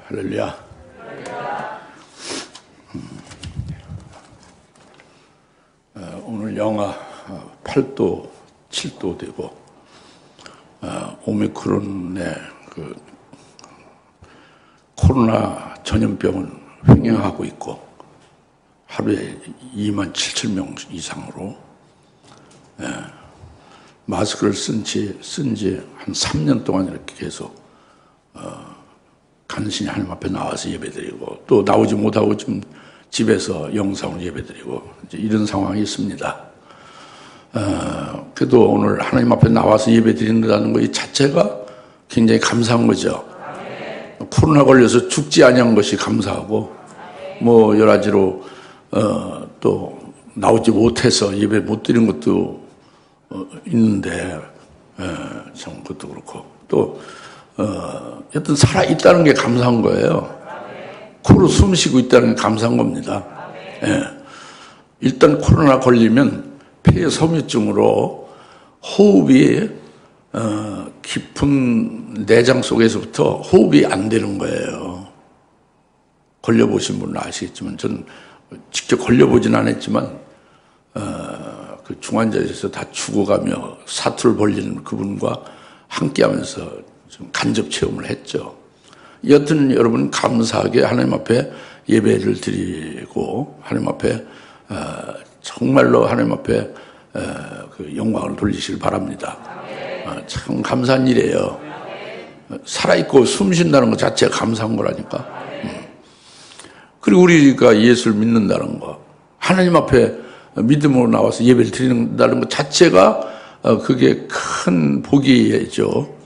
할렐루야. 오늘 영하 8도, 7도 되고 오미크론의 그 코로나 전염병은 횡행하고 있고 하루에 2만 7천 명 이상으로 마스크를 쓴 지 한 3년 동안 이렇게 계속 간신히 하나님 앞에 나와서 예배드리고 또 나오지 못하고 지금 집에서 영상으로 예배드리고 이제 이런 상황이 있습니다. 그래도 오늘 하나님 앞에 나와서 예배드린다는 것 이 자체가 굉장히 감사한 거죠. 코로나 걸려서 죽지 아니한 것이 감사하고 뭐 여러 가지로 또 나오지 못해서 예배 못 드린 것도 있는데 참 그것도 그렇고 또 여튼 살아 있다는 게 감사한 거예요. 코로 숨 쉬고 있다는 게 감사한 겁니다. 일단 코로나 걸리면 폐 섬유증으로 호흡이 깊은 내장 속에서부터 호흡이 안 되는 거예요. 걸려보신 분은 아시겠지만 저는 직접 걸려보진 않았지만 그 중환자실에서 다 죽어가며 사투를 벌리는 그분과 함께하면서 좀 간접 체험을 했죠. 여튼 여러분 감사하게 하나님 앞에 예배를 드리고 하나님 앞에 정말로 하나님 앞에 그 영광을 돌리시길 바랍니다. 참 감사한 일이에요. 살아있고 숨 쉰다는 것 자체가 감사한 거라니까. 그리고 우리가 예수를 믿는다는 거, 하나님 앞에 믿음으로 나와서 예배를 드린다는 것 자체가 그게 큰 복이죠.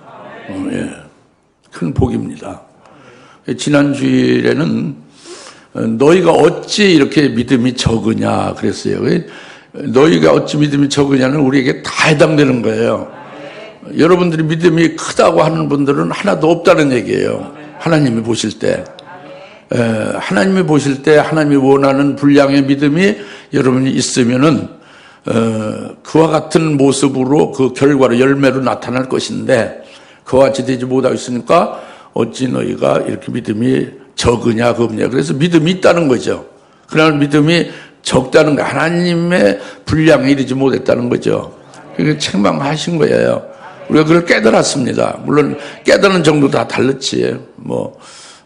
큰 복입니다. 지난 주일에는 너희가 어찌 이렇게 믿음이 적으냐 그랬어요. 너희가 어찌 믿음이 적으냐는 우리에게 다 해당되는 거예요. 여러분들이 믿음이 크다고 하는 분들은 하나도 없다는 얘기예요. 하나님이 보실 때. 하나님이 보실 때 하나님이 원하는 분량의 믿음이 여러분이 있으면은 그와 같은 모습으로 그 결과로 열매로 나타날 것인데 그와 같이 되지 못하고 있으니까 어찌 너희가 이렇게 믿음이 적으냐 없냐. 그래서 믿음이 있다는 거죠. 그러나 믿음이 적다는 거, 하나님의 분량에 이르지 못했다는 거죠. 그게 책망하신 거예요. 우리가 그걸 깨달았습니다. 물론 깨달은 정도 다 다르지. 뭐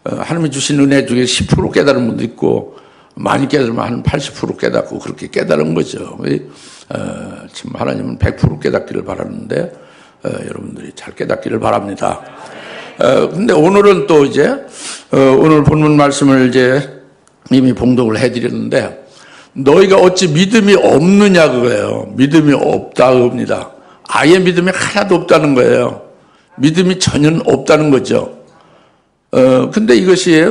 하나님이 주신 은혜 중에 10% 깨달은 분도 있고 많이 깨달으면 한 80% 깨닫고 그렇게 깨달은 거죠. 참 하나님은 100% 깨닫기를 바라는데 여러분들이 잘 깨닫기를 바랍니다. 근데 오늘은 또 이제 오늘 본문 말씀을 이제 이미 봉독을 해드렸는데 너희가 어찌 믿음이 없느냐 그거예요. 믿음이 없다 그겁니다. 아예 믿음이 하나도 없다는 거예요. 믿음이 전혀 없다는 거죠. 근데 이것이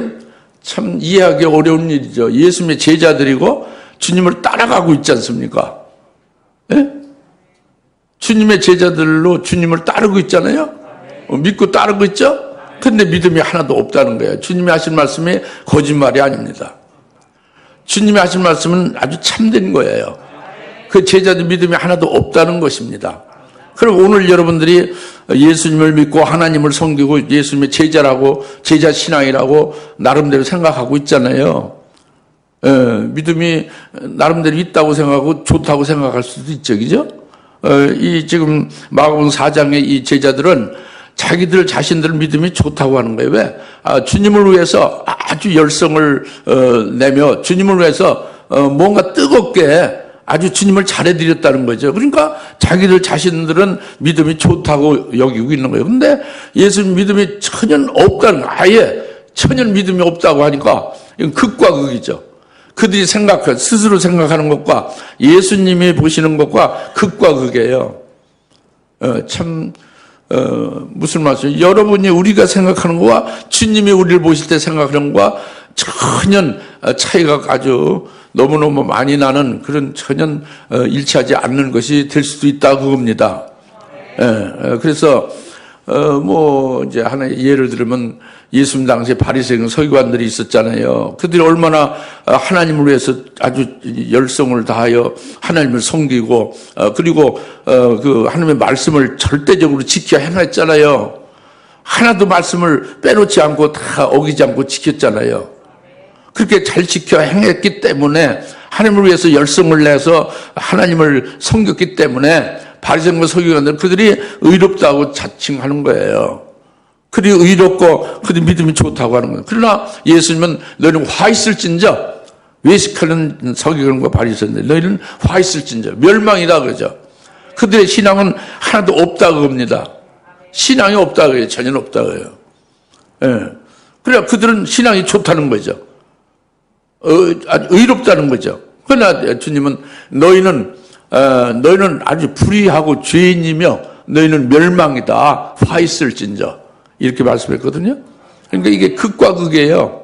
참 이해하기 어려운 일이죠. 예수님의 제자들이고 주님을 따라가고 있지 않습니까? 예? 주님의 제자들로 주님을 따르고 있잖아요. 믿고 따르고 있죠. 근데 믿음이 하나도 없다는 거예요. 주님이 하신 말씀이 거짓말이 아닙니다. 주님이 하신 말씀은 아주 참된 거예요. 그 제자들 믿음이 하나도 없다는 것입니다. 그럼 오늘 여러분들이 예수님을 믿고 하나님을 섬기고 예수님의 제자라고 제자 신앙이라고 나름대로 생각하고 있잖아요. 믿음이 나름대로 있다고 생각하고 좋다고 생각할 수도 있죠. 그죠? 이 지금 마가복음 4장의 이 제자들은 자기들 자신들 믿음이 좋다고 하는 거예요. 왜? 주님을 위해서 아주 열성을 내며 주님을 위해서 뭔가 뜨겁게 아주 주님을 잘해드렸다는 거죠. 그러니까 자기들 자신들은 믿음이 좋다고 여기고 있는 거예요. 근데 예수님 믿음이 전혀 없다는 거, 아예 전혀 믿음이 없다고 하니까 이건 극과 극이죠. 그들이 스스로 생각하는 것과 예수님이 보시는 것과 극과 극이에요. 무슨 말씀이에요? 여러분이 우리가 생각하는 것과 주님이 우리를 보실 때 생각하는 것과 전혀 차이가 아주 너무너무 많이 나는 그런 전혀 일치하지 않는 것이 될 수도 있다 그겁니다. 그래서 뭐 이제 하나의 예를 들면 예수님 당시에 바리새인 서기관들이 있었잖아요. 그들이 얼마나 하나님을 위해서 아주 열성을 다하여 하나님을 섬기고 그리고 그 하나님의 말씀을 절대적으로 지켜 행했잖아요. 하나도 말씀을 빼놓지 않고 다 어기지 않고 지켰잖아요. 그렇게 잘 지켜 행했기 때문에 하나님을 위해서 열성을 내서 하나님을 섬겼기 때문에 바리새인과 서기관들 그들이 의롭다고 자칭하는 거예요. 그들이 의롭고 그들이 믿음이 좋다고 하는 거예요. 그러나 예수님은 너희는 화 있을진저, 외식하는 서기관과 바리새인들 너희는 화 있을진저, 멸망이다 그러죠. 그들의 신앙은 하나도 없다고 합니다. 신앙이 없다고 해요. 전혀 없다고 해요. 예. 그러나 그들은 신앙이 좋다는 거죠. 의롭다는 거죠. 그러나 주님은 너희는 아주 불의하고 죄인이며 너희는 멸망이다. 화 있을진저. 이렇게 말씀했거든요. 그러니까 이게 극과 극이에요.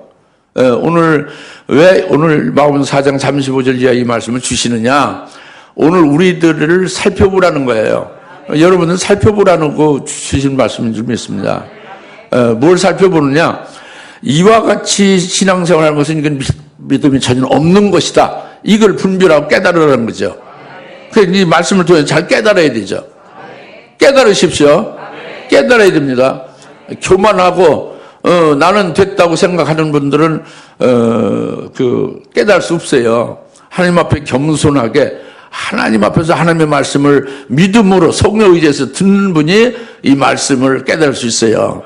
오늘 왜 오늘 마가복음 4장 35절 이하 이 말씀을 주시느냐? 오늘 우리들을 살펴보라는 거예요. 여러분은 살펴보라는 거 주신 말씀인 줄 믿습니다. 뭘 살펴보느냐? 이와 같이 신앙생활하는 것은 이건 믿음이 전혀 없는 것이다. 이걸 분별하고 깨달으라는 거죠. 그래서 이 말씀을 통해서 잘 깨달아야 되죠. 깨달으십시오. 깨달아야 됩니다. 교만하고 나는 됐다고 생각하는 분들은 깨달을 수 없어요. 하나님 앞에 겸손하게 하나님 앞에서 하나님의 말씀을 믿음으로 성령 의지해서 듣는 분이 이 말씀을 깨달을 수 있어요.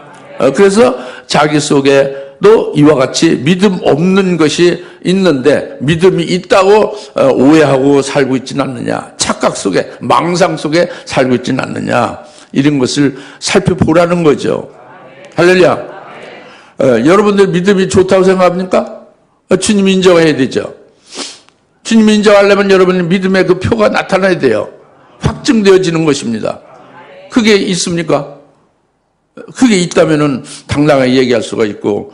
그래서 자기 속에도 이와 같이 믿음 없는 것이 있는데 믿음이 있다고 오해하고 살고 있지는 않느냐, 착각 속에 망상 속에 살고 있지는 않느냐, 이런 것을 살펴보라는 거죠. 할렐루야. 여러분들 믿음이 좋다고 생각합니까? 주님 인정해야 되죠. 주님 인정하려면 여러분 믿음의 그 표가 나타나야 돼요. 확증되어지는 것입니다. 그게 있습니까? 그게 있다면은 당당하게 얘기할 수가 있고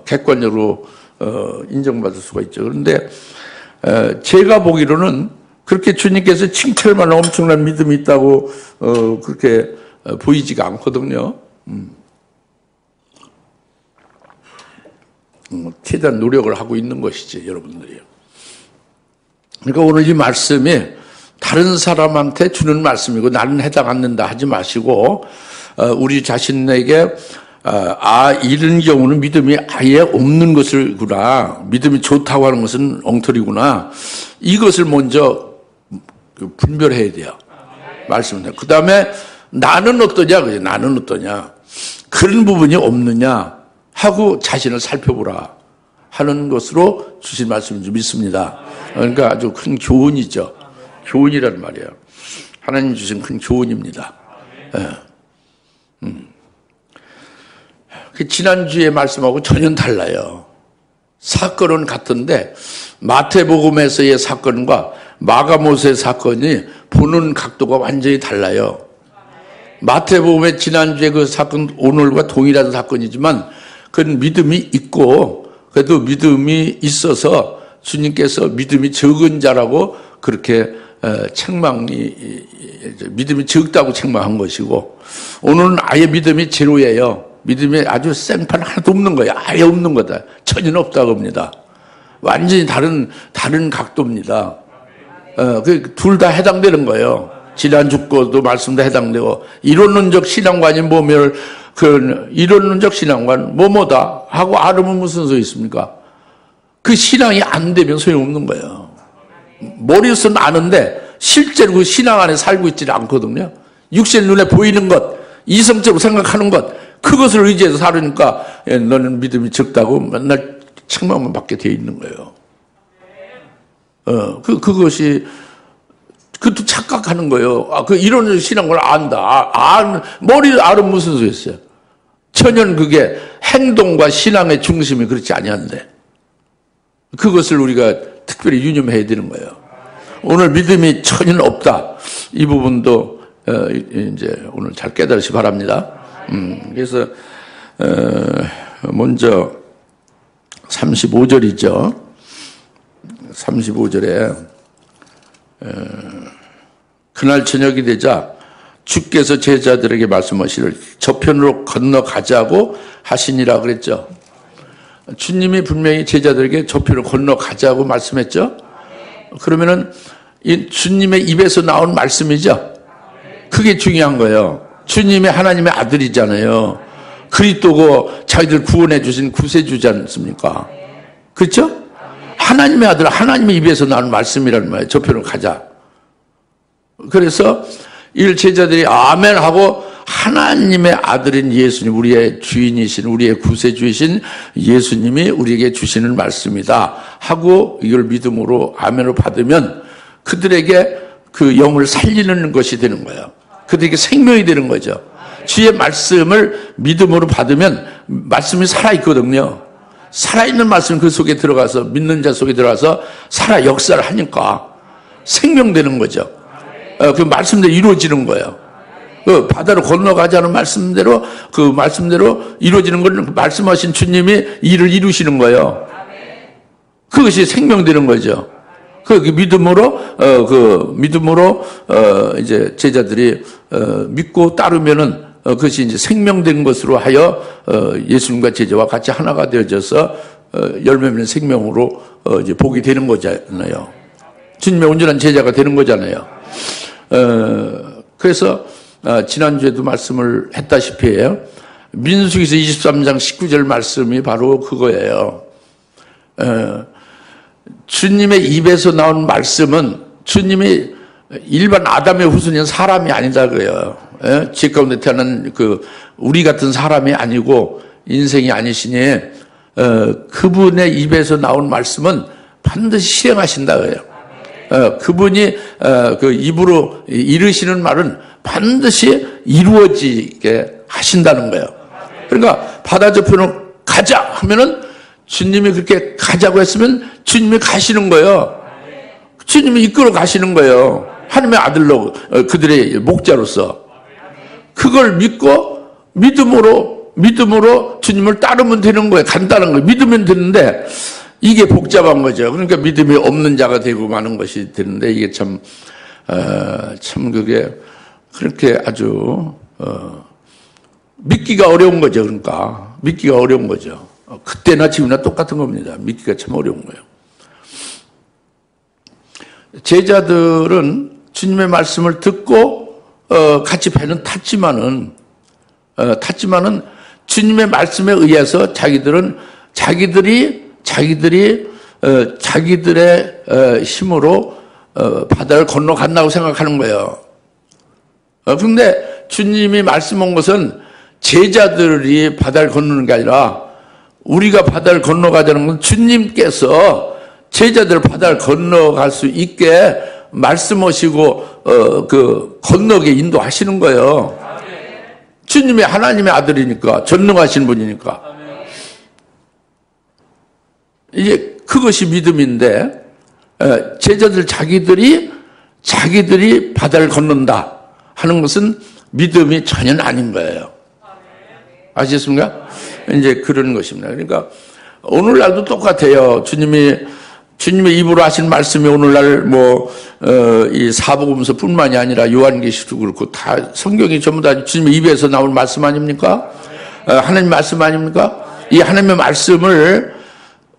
객관적으로 인정받을 수가 있죠. 그런데 제가 보기로는 그렇게 주님께서 칭찬할 만한 엄청난 믿음이 있다고 그렇게 보이지가 않거든요. 최대한 노력을 하고 있는 것이지 여러분들이요. 그러니까 오늘 이 말씀이 다른 사람한테 주는 말씀이고 나는 해당 않는다 하지 마시고 우리 자신에게 이런 경우는 믿음이 아예 없는 것을구나, 믿음이 좋다고 하는 것은 엉터리구나, 이것을 먼저 분별해야 돼요. 말씀은. 그 다음에 나는 어떠냐, 그죠? 나는 어떠냐, 그런 부분이 없느냐 하고 자신을 살펴보라 하는 것으로 주신 말씀인 줄 믿습니다. 그러니까 아주 큰 교훈이죠. 교훈이란 말이에요. 하나님 주신 큰 교훈입니다. 지난주에 말씀하고 전혀 달라요. 사건은 같은데 마태복음에서의 사건과 마가모세의 사건이 보는 각도가 완전히 달라요. 마태복음의 지난주에 그 사건 오늘과 동일한 사건이지만 그건 믿음이 있고 그래도 믿음이 있어서 주님께서 믿음이 적은 자라고 그렇게 믿음이 적다고 책망한 것이고, 오늘은 아예 믿음이 제로예요. 믿음이 아주 생판 하나도 없는 거예요. 아예 없는 거다. 전혀 없다고 합니다. 완전히 다른 각도입니다. 둘 다 해당되는 거예요. 지난주 거도 말씀도 해당되고, 이론론적 신앙관이 뭐면 그 이론론적 신앙관 뭐다 하고 알으면 무슨 소리 있습니까? 그 신앙이 안 되면 소용없는 거예요. 머리로서는 아는데 실제로 그 신앙 안에 살고 있지는 않거든요. 육신 눈에 보이는 것, 이성적으로 생각하는 것, 그것을 의지해서 살으니까 너는 믿음이 적다고 맨날 책망만 받게 돼 있는 거예요. 그것이 그것도 착각하는 거예요. 그 이런 신앙을 안다. 머리를 알으면 무슨 소리 있어요? 전혀 그게 행동과 신앙의 중심이 그렇지 아니한데, 그것을 우리가 특별히 유념해야 되는 거예요. 오늘 믿음이 전혀 없다. 이 부분도 이제 오늘 잘 깨달으시 바랍니다. 그래서 먼저 35절이죠. 35절에 그날 저녁이 되자 주께서 제자들에게 말씀하시기를 저편으로 건너가자고 하시니라 그랬죠. 주님이 분명히 제자들에게 저편으로 건너가자고 말씀했죠. 그러면은 이 주님의 입에서 나온 말씀이죠. 그게 중요한 거예요. 주님이 하나님의 아들이잖아요. 그리스도가 자기들 구원해 주신 구세주지 않습니까? 그렇죠? 하나님의 아들, 하나님의 입에서 나온 말씀이라는 말이에요. 저편으로 가자. 그래서 이 제자들이 아멘 하고 하나님의 아들인 예수님, 우리의 주인이신, 우리의 구세주이신 예수님이 우리에게 주시는 말씀이다 하고 이걸 믿음으로 아멘을 받으면 그들에게 그 영을 살리는 것이 되는 거예요. 그들에게 생명이 되는 거죠. 주의 말씀을 믿음으로 받으면 말씀이 살아있거든요. 살아있는 말씀 그 속에 들어가서, 믿는 자 속에 들어가서 살아 역사를 하니까 생명되는 거죠. 그 말씀대로 이루어지는 거예요. 그 바다를 건너가자는 말씀대로, 그 말씀대로 이루어지는 건 말씀하신 주님이 일을 이루시는 거예요. 그것이 생명되는 거죠. 그 믿음으로, 이제 제자들이, 믿고 따르면은, 그것이 이제 생명된 것으로 하여, 예수님과 제자와 같이 하나가 되어져서, 열매 맺는 생명으로, 이제 복이 되는 거잖아요. 주님의 온전한 제자가 되는 거잖아요. 그래서, 지난주에도 말씀을 했다시피 해요. 민수기서 23장 19절 말씀이 바로 그거예요. 주님의 입에서 나온 말씀은 주님이 일반 아담의 후손인 사람이 아니다 그래요. 지혜 가운데 태어난 그 우리 같은 사람이 아니고 인생이 아니시니 그분의 입에서 나온 말씀은 반드시 실행하신다 그래요. 그분이 그 입으로 이르시는 말은 반드시 이루어지게 하신다는 거예요. 그러니까 바다 저편으로 가자 하면은 주님이 그렇게 가자고 했으면 주님이 가시는 거예요. 주님이 이끌어 가시는 거예요. 하나님의 아들로, 그들의 목자로서. 그걸 믿고 믿음으로 주님을 따르면 되는 거예요. 간단한 거예요. 믿으면 되는데 이게 복잡한 거죠. 그러니까 믿음이 없는 자가 되고 마는 것이 되는데 이게 참 그게 그렇게 아주 믿기가 어려운 거죠. 그러니까 믿기가 어려운 거죠. 그때나 지금이나 똑같은 겁니다. 믿기가 참 어려운 거예요. 제자들은 주님의 말씀을 듣고 같이 배는 탔지만은 주님의 말씀에 의해서 자기들의 힘으로 바다를 건너간다고 생각하는 거예요. 그런데 주님이 말씀한 것은 제자들이 바다를 건너는 게 아니라 우리가 바다를 건너가자는 건 주님께서 제자들 바다를 건너갈 수 있게 말씀하시고 그 건너게 인도하시는 거예요. 주님이 하나님의 아들이니까, 전능하신 분이니까. 이제 그것이 믿음인데 제자들 자기들이 바다를 건넌다 하는 것은 믿음이 전혀 아닌 거예요. 아시겠습니까? 이제 그런 것입니다. 그러니까 오늘날도 똑같아요. 주님의 입으로 하신 말씀이 오늘날 이 사복음서뿐만이 아니라 요한계시도 그렇고 다 성경이 전부 다 주님의 입에서 나올 말씀 아닙니까? 하나님 말씀 아닙니까? 이 하나님의 말씀을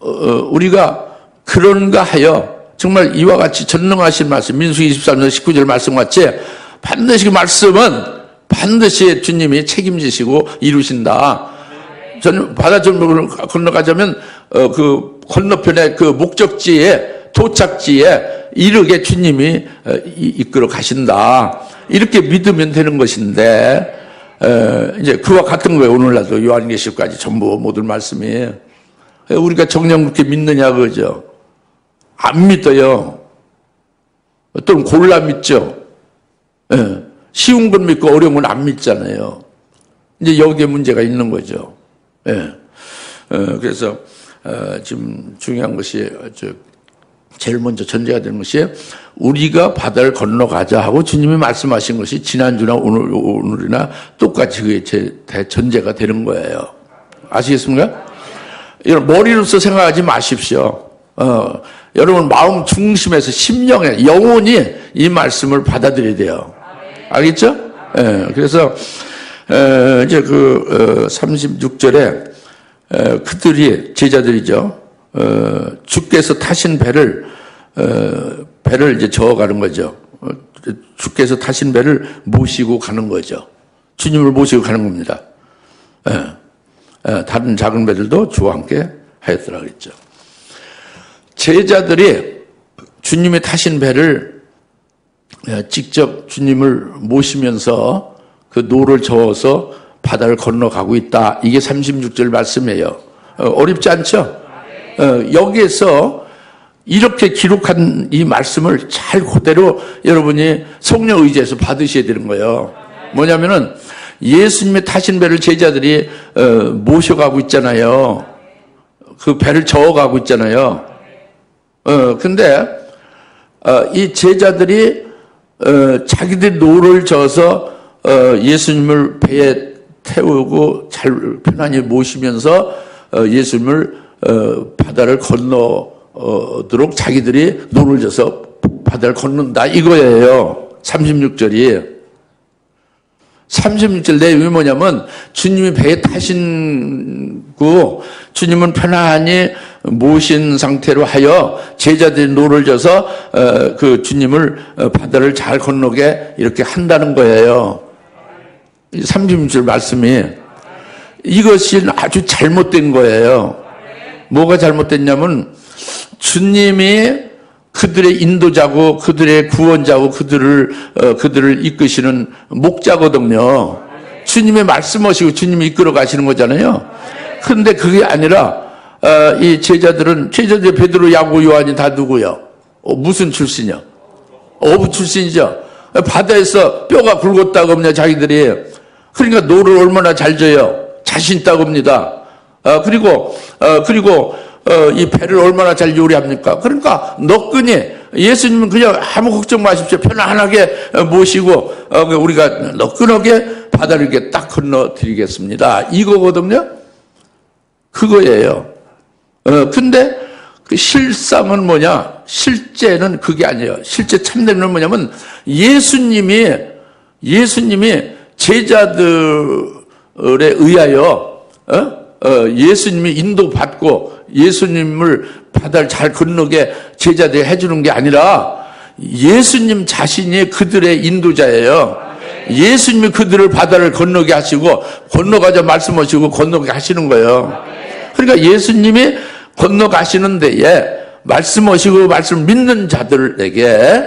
우리가 그런가 하여 정말 이와 같이 전능하신 말씀, 민수기 23장 19절 말씀같이 반드시 그 말씀은 반드시 주님이 책임지시고 이루신다. 저는 바다 전문을 건너가자면 그 건너편의 그 목적지에 도착지에 이르게 주님이 이끌어 가신다. 이렇게 믿으면 되는 것인데 이제 그와 같은 거예요. 오늘날도 요한계시까지 전부 모든 말씀이 우리가 정녕 그렇게 믿느냐 그죠? 안 믿어요. 또는 골라 믿죠. 쉬운 건 믿고 어려운 건 안 믿잖아요. 이제 여기에 문제가 있는 거죠. 그래서 지금 중요한 것이 제일 먼저 전제가 되는 것이 우리가 바다를 건너가자 하고 주님이 말씀하신 것이 지난주나 오늘이나 똑같이 그게 전제가 되는 거예요. 아시겠습니까? 여러분 머리로서 생각하지 마십시오. 여러분 마음 중심에서 심령에 영혼이 이 말씀을 받아들여야 돼요. 알겠죠? 그래서 이제 36절에 그들이 제자들이죠. 주께서 타신 배를 이제 저어가는 거죠. 주께서 타신 배를 모시고 가는 거죠. 주님을 모시고 가는 겁니다. 다른 작은 배들도 주와 함께 하였더라 그랬죠. 제자들이 주님이 타신 배를 직접 주님을 모시면서 그 노를 저어서 바다를 건너가고 있다. 이게 36절 말씀이에요. 어렵지 않죠? 여기에서 이렇게 기록한 이 말씀을 잘 그대로 여러분이 성령 의지해서 받으셔야 되는 거예요. 뭐냐면은 예수님의 타신 배를 제자들이 모셔가고 있잖아요. 그 배를 저어가고 있잖아요. 근데 이 제자들이 자기들 노를 저어서 예수님을 배에 태우고 잘 편안히 모시면서 예수님을 바다를 건너도록 자기들이 노를 져서 바다를 건넌다 이거예요. 36절이. 36절 내용이 뭐냐면 주님이 배에 타신고 주님은 편안히 모신 상태로 하여 제자들이 노를 져서 그 주님을 바다를 잘 건너게 이렇게 한다는 거예요. 36절 말씀이 이것이 아주 잘못된 거예요. 뭐가 잘못됐냐면 주님이 그들의 인도자고 그들의 구원자고 그들을 이끄시는 목자거든요. 주님의 말씀하시고 주님이 이끌어 가시는 거잖아요. 그런데 그게 아니라 이 제자들 베드로, 야고보, 요한이 다 누구요? 무슨 출신이요? 어부 출신이죠. 바다에서 뼈가 굵었다고 합니다. 자기들이. 그러니까 노를 얼마나 잘 져요. 자신 있다고 합니다. 그리고 이 배를 얼마나 잘 요리합니까? 그러니까 너끈히 예수님은 그냥 아무 걱정 마십시오. 편안하게 모시고 우리가 너끈하게 바다를 이렇게 딱 건너드리겠습니다. 이거거든요. 그거예요. 근데 그 실상은 뭐냐? 실제는 그게 아니에요. 실제 참되는 뭐냐면 예수님이 제자들에 의하여 예수님이 인도받고 예수님을 바다를 잘 건너게 제자들이 해주는 게 아니라 예수님 자신이 그들의 인도자예요. 예수님이 그들을 바다를 건너게 하시고 건너가자 말씀하시고 건너게 하시는 거예요. 그러니까 예수님이 건너가시는 데에 말씀하시고 말씀을 믿는 자들에게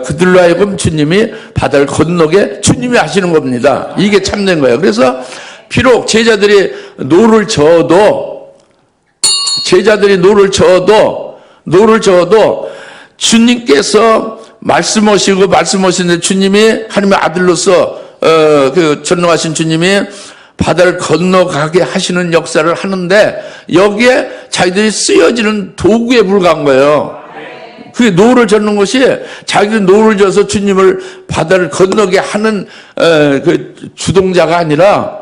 그들로 하여금 주님이 바다를 건너게 주님이 하시는 겁니다. 이게 참된 거예요. 그래서 비록 제자들이 노를 저어도 주님께서 말씀하시는데 주님이 하나님의 아들로서 그 전능하신 주님이 바다를 건너가게 하시는 역사를 하는데 여기에 자기들이 쓰여지는 도구에 불과한 거예요. 그게 노를 젓는 것이 자기들 노를 져서 주님을 바다를 건너게 하는 그 주동자가 아니라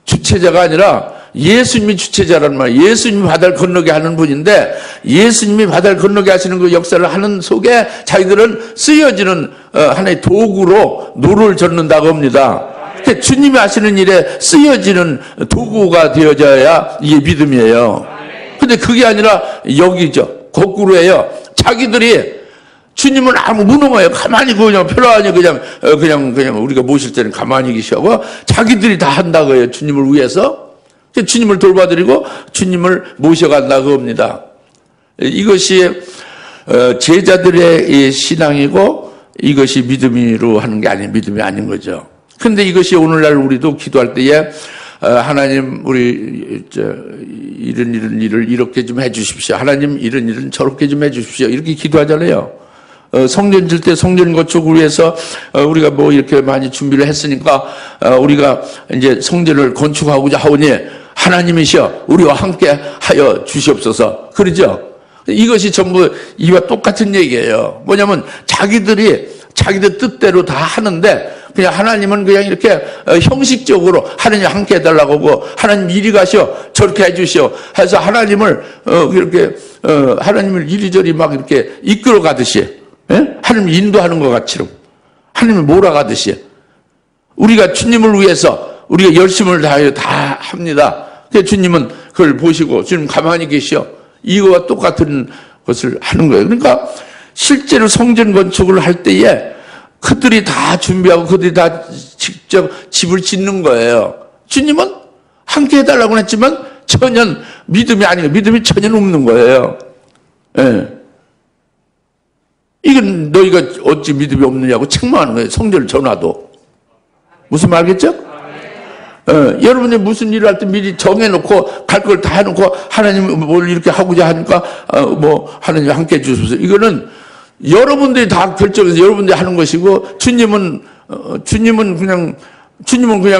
주체자가 아니라 예수님이 주체자란 말이에요. 예수님이 바다를 건너게 하는 분인데 예수님이 바다를 건너게 하시는 그 역사를 하는 속에 자기들은 쓰여지는 하나의 도구로 노를 젓는다고 합니다. 주님이 하시는 일에 쓰여지는 도구가 되어져야 이게 믿음이에요. 근데 그게 아니라 여기죠. 거꾸로예요. 자기들이 주님은 아무 무능해요. 가만히 그냥 편안히 그냥 우리가 모실 때는 가만히 계시고 자기들이 다 한다고 해요. 주님을 위해서. 주님을 돌봐드리고 주님을 모셔간다고 합니다. 이것이 제자들의 신앙이고 이것이 믿음으로 하는 게 아닌 믿음이 아닌 거죠. 근데 이것이 오늘날 우리도 기도할 때에 하나님 우리 이런 일을 이렇게 좀 해주십시오. 하나님 이런 일은 저렇게 좀 해주십시오. 이렇게 기도하잖아요. 성전 질 때 성전 건축을 위해서 우리가 뭐 이렇게 많이 준비를 했으니까 우리가 이제 성전을 건축하고자 하오니 하나님이시여 우리와 함께 하여 주시옵소서. 그러죠? 이것이 전부 이와 똑같은 얘기예요. 뭐냐면 자기들 뜻대로 다 하는데 그냥 하나님은 그냥 이렇게 형식적으로 하나님 함께 해달라고 하고 하나님 이리 가시오 저렇게 해주시오 해서 하나님을 이렇게 하나님을 이리저리 막 이렇게 이끌어 가듯이 하나님 인도하는 것 같이로 하나님을 몰아가듯이 우리가 주님을 위해서 우리가 열심을 다하여 다 합니다. 그래서 주님은 그걸 보시고 주님 가만히 계시오 이거와 똑같은 것을 하는 거예요. 그러니까 실제로 성전 건축을 할 때에 그들이 다 준비하고 그들이 다 직접 집을 짓는 거예요. 주님은 함께 해달라고 했지만 천연 믿음이 아니고 믿음이 천연 없는 거예요. 예. 이건 너희가 어찌 믿음이 없느냐고 책망하는 거예요. 성전을 전화도. 무슨 말 알겠죠? 여러분이 무슨 일을 할 때 미리 정해놓고 갈 걸 다 해놓고 하나님 뭘 이렇게 하고자 하니까 하나님 함께 해주소서. 이거는 여러분들이 다 결정해서 여러분들이 하는 것이고 주님은 그냥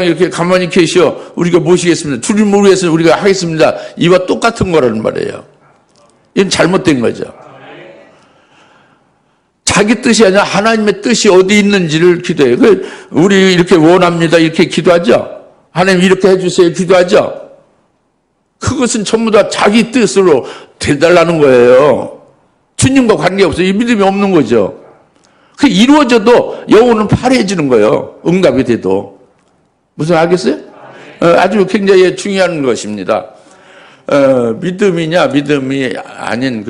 이렇게 가만히 계시어 우리가 모시겠습니다. 주님을 위해서 우리가 하겠습니다. 이와 똑같은 거라는 말이에요. 이건 잘못된 거죠. 자기 뜻이 아니라 하나님의 뜻이 어디 있는지를 기도해요. 우리 이렇게 원합니다. 이렇게 기도하죠. 하나님 이렇게 해주세요. 기도하죠. 그것은 전부 다 자기 뜻으로 되달라는 거예요. 주님과 관계없어요. 이 믿음이 없는 거죠. 그 이루어져도 영혼은 파래해지는 거예요. 응답이 돼도. 무슨 알겠어요? 아주 굉장히 중요한 것입니다. 믿음이냐 믿음이 아닌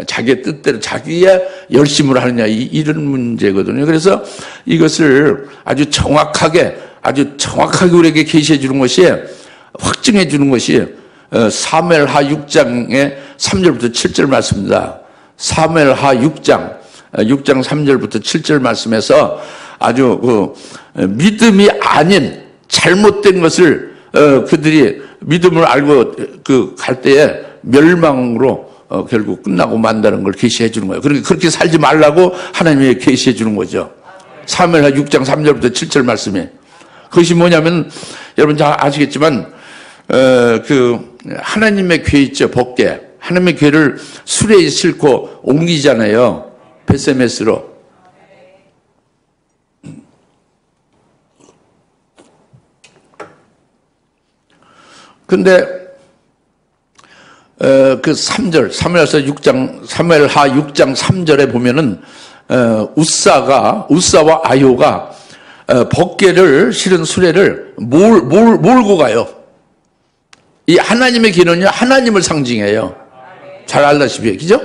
자기의 뜻대로 자기의 열심으로 하느냐 이런 문제거든요. 그래서 이것을 아주 정확하게 우리에게 계시해 주는 것이 확증해 주는 것이 사무엘하 6장의 3절부터 7절 말씀입니다. 사무엘하 6장 3절부터 7절 말씀에서 아주 믿음이 아닌 잘못된 것을 그들이 믿음을 알고 갈 때에 멸망으로 결국 끝나고 만다는 걸 계시해 주는 거예요. 그렇게 살지 말라고 하나님이 계시해 주는 거죠. 사무엘하 6장 3절부터 7절 말씀이. 그것이 뭐냐면 여러분 잘 아시겠지만 하나님의 궤 있죠. 법궤. 하나님의 궤를 수레에 싣고 옮기잖아요. 베세메스로. 근데 그 3절 사무엘하 6장 3절에 보면은 우사와 아요가 법궤를 실은 수레를 몰고 가요. 이 하나님의 길은요 하나님을 상징해요. 잘 알다시피 그죠?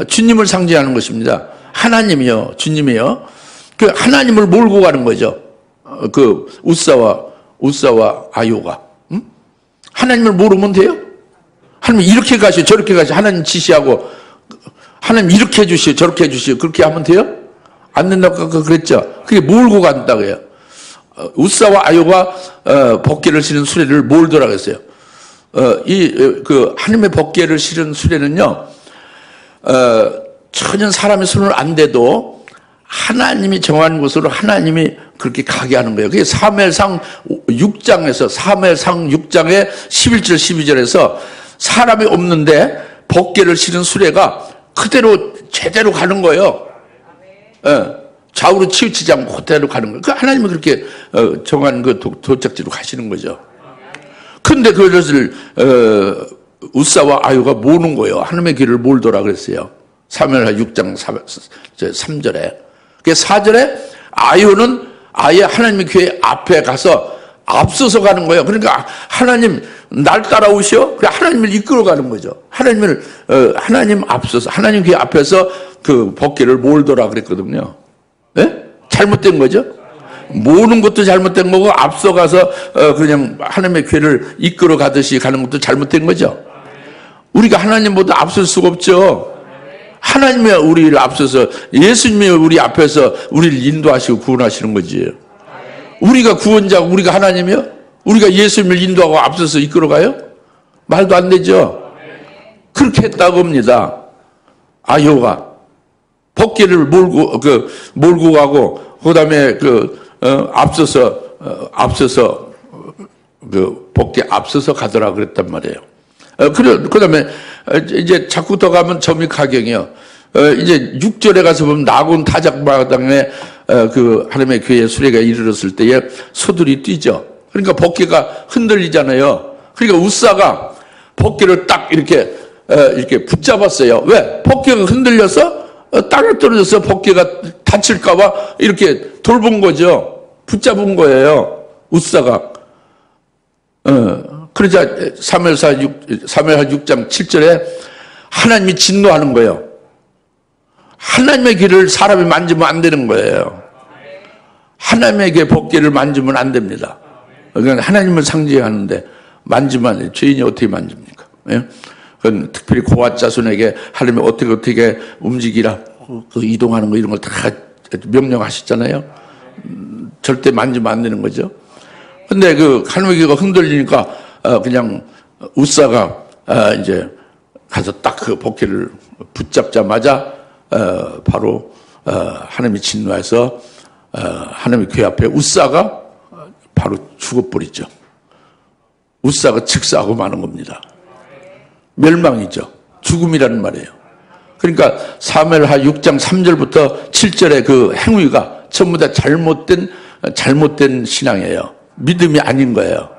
주님을 상징하는 것입니다. 하나님이요, 주님이요. 그 하나님을 몰고 가는 거죠. 그 우사와 아요가. 하나님을 모르면 돼요? 하나님 이렇게 가시오, 저렇게 가시오. 하나님 지시하고 하나님 이렇게 해주시오, 저렇게 해주시오. 그렇게 하면 돼요? 안 된다고 그랬죠. 그게 몰고 간다고 해요. 우사와 아요가 법궤를 실은 수레를 몰더라 그랬어요. 하나님의 법궤를 실은 수레는요, 전혀 사람의 손을 안 대도 하나님이 정한 곳으로 하나님이 그렇게 가게 하는 거예요. 그게 사무엘상 6장의 11절 12절에서 사람이 없는데 법궤를 실은 수레가 그대로 제대로 가는 거예요. 좌우로 치우치지 않고 그대로 가는 거예요. 하나님이 그렇게 정한 그 도착지로 가시는 거죠. 근데 그것을 우사와 아유가 모는 거예요. 하나님의 길을 몰더라 그랬어요. 사무엘하 6장 3절에. 그 4절에 아유는 아예 하나님의 교회 앞에 가서 앞서서 가는 거예요. 그러니까 하나님 날 따라오시오. 그래 하나님을 이끌어가는 거죠. 하나님 앞서서 하나님 교회 앞에서 그 법궤를 몰더라 그랬거든요. 네? 잘못된 거죠. 모는 것도 잘못된 거고 앞서가서 그냥 하나님의 교회를 이끌어 가듯이 가는 것도 잘못된 거죠. 우리가 하나님보다 앞설 수가 없죠. 하나님이 우리를 앞서서 예수님이 우리 앞에서 우리를 인도하시고 구원하시는 거지. 우리가 구원자고 우리가 하나님이요? 우리가 예수님을 인도하고 앞서서 이끌어가요? 말도 안 되죠. 그렇게 했다고 합니다. 아요가 법궤를 몰고 가고 그다음에 앞서서 그 법궤 앞서서 가더라 그랬단 말이에요. 그다음에 이제 자꾸 더 가면 점입가경이요. 이제 6절에 가서 보면 나곤 타작마당에 그 하나님의 교회의 수레가 이르렀을 때에 소들이 뛰죠. 그러니까 법궤가 흔들리잖아요. 그러니까 우사가 법궤를 딱 이렇게 붙잡았어요. 왜? 법궤가 흔들려서 땅에 떨어져서 법궤가 다칠까봐 이렇게 돌본 거죠. 붙잡은 거예요. 우사가. 그러자 사무엘하 6장 7절에 하나님이 진노하는 거예요. 하나님의 길을 사람이 만지면 안 되는 거예요. 하나님에게 법궤를 만지면 안 됩니다. 그러니까 하나님을 상징하는데 만지면 죄인이 어떻게 만집니까? 예? 그건 특별히 고아 자손에게 하나님이 어떻게 움직이라 그 이동하는 거 이런 걸 다 명령하셨잖아요. 절대 만지면 안 되는 거죠. 근데 그 하나님의 흔들리니까 그냥 웃사가 이제 가서 딱 그 복귀를 붙잡자마자 바로 하나님이 진노해서 하나님의 궤 앞에 웃사가 바로 죽어버리죠. 웃사가 즉사하고 마는 겁니다. 멸망이죠. 죽음이라는 말이에요. 그러니까 사무엘하 6장 3절부터 7절의 그 행위가 전부 다 잘못된 신앙이에요. 믿음이 아닌 거예요.